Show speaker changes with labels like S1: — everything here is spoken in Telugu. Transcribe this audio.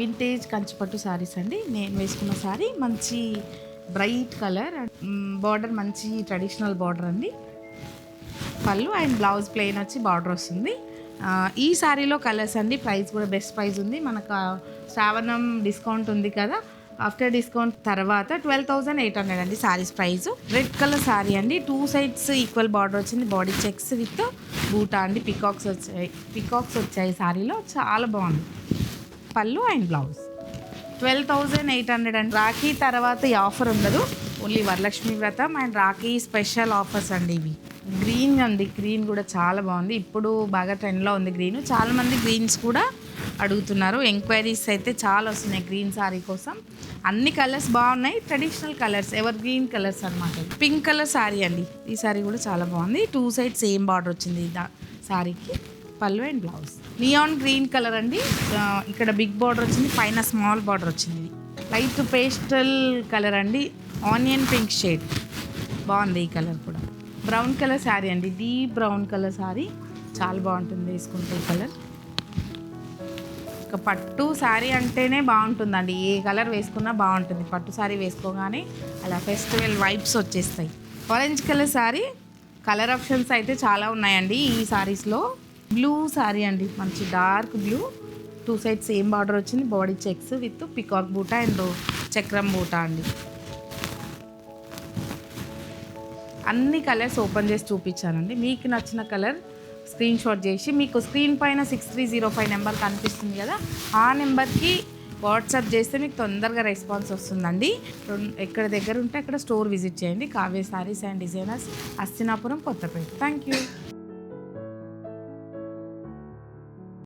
S1: వింటేజ్ కంచిపట్టు శారీస్ అండి. నేను వేసుకున్న శారీ మంచి బ్రైట్ కలర్, బార్డర్ మంచి ట్రెడిషనల్ బార్డర్ అండి. పళ్ళు అండ్ బ్లౌజ్ ప్లెయిన్ వచ్చి బార్డర్ వస్తుంది. ఈ శారీలో కలర్స్ అండి. ప్రైస్ కూడా బెస్ట్ ప్రైస్ ఉంది. మనకు శ్రావణం డిస్కౌంట్ ఉంది కదా, ఆఫ్టర్ డిస్కౌంట్ తర్వాత 12,800 అండి saris price. Red colour sari అండి. 2 సైడ్స్ ఈక్వల్ బార్డర్ వచ్చింది. బాడీ చెక్స్ విత్ బూటా అండి. పికాక్స్ వచ్చాయి శారీలో. చాలా బాగుంది. పళ్ళు అండ్ బ్లౌజ్ 12,800 అండి. రాఖీ తర్వాత ఈ ఆఫర్ ఉండదు. ఓన్లీ వరలక్ష్మి వ్రతం అండ్ రాఖీ స్పెషల్ ఆఫర్స్ అండి ఇవి. గ్రీన్ అండి. గ్రీన్ కూడా చాలా బాగుంది. ఇప్పుడు బాగా ట్రెండ్లో ఉంది గ్రీన్. చాలామంది గ్రీన్స్ కూడా అడుగుతున్నారు. ఎంక్వైరీస్ అయితే చాలా వస్తున్నాయి గ్రీన్ శారీ కోసం. అన్ని కలర్స్ బాగున్నాయి. Traditional colours, ever green colours అనమాట. పింక్ కలర్ శారీ అండి. ఈ శారీ కూడా చాలా బాగుంది. 2 సైడ్ సేమ్ బార్డర్ వచ్చింది శారీకి. పళ్ళు and blouse neon green colour అండి. ఇక్కడ బిగ్ బార్డర్ వచ్చింది, పైన స్మాల్ బార్డర్ వచ్చింది. లైట్ పేస్టల్ కలర్ అండి. ఆనియన్ పింక్ షేడ్ బాగుంది. ఈ కలర్ కూడా. బ్రౌన్ కలర్ శారీ అండి. డీప్ బ్రౌన్ కలర్ శారీ చాలా బాగుంటుంది వేసుకుంటే. ఈ కలర్ ఒక పట్టు శారీ అంటేనే బాగుంటుందండి. ఏ కలర్ వేసుకున్నా బాగుంటుంది. పట్టు శారీ వేసుకోగానే అలా ఫెస్టివల్ వైబ్స్ వచ్చేస్తాయి. Orange colour sari. Colour options అయితే చాలా ఉన్నాయండి ఈ శారీస్లో. బ్లూ శారీ అండి. మంచి dark blue. 2 side same border వచ్చింది. బాడీ చెక్స్ విత్ పికాక్ బూటా అండ్ చక్రం బూటా అండి. అన్ని కలర్స్ ఓపెన్ చేసి చూపించానండి. మీకు నచ్చిన కలర్ స్క్రీన్ షాట్ చేసి, మీకు స్క్రీన్ పైన 6305 నెంబర్ కనిపిస్తుంది కదా, ఆ నెంబర్కి వాట్సాప్ చేస్తే మీకు తొందరగా రెస్పాన్స్ వస్తుందండి. ఎక్కడ దగ్గర ఉంటే అక్కడ స్టోర్ విజిట్ చేయండి. Kavya sarees and designers, Hastinapuram, Kothapet. Thank you.